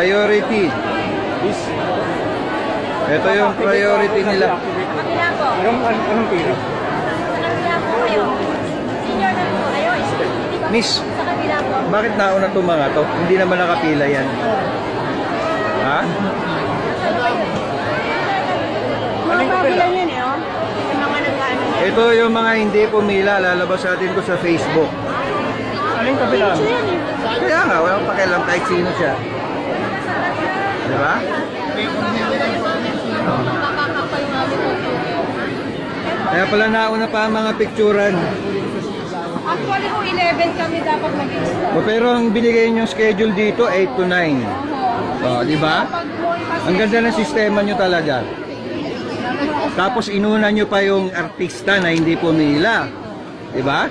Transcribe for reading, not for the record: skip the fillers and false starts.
Priority. Ito yung priority nila. Kabila po. Anong pila? Sa kabila po kayo. Senior na po kayo. Miss, Sa kabila po. bakit nauna itong mga to? Hindi naman nakapila yan. Ha? Mga kabila yan eh, oh. Yung mga nag-ano niya. Ito yung mga hindi pumila. Lalabas natin ko sa Facebook. Anong kabila? Kaya nga, walang pakialam kahit sino siya. Diba? Kaya pala nauna pa ang mga picturan. Actually, kung 11 kami dapat mag-install. Pero ang binigay nyo schedule dito, 8 to 9. Di ba? Ang ganda ng sistema nyo talaga. Tapos inuna nyo pa yung artista na hindi pumila. Di ba?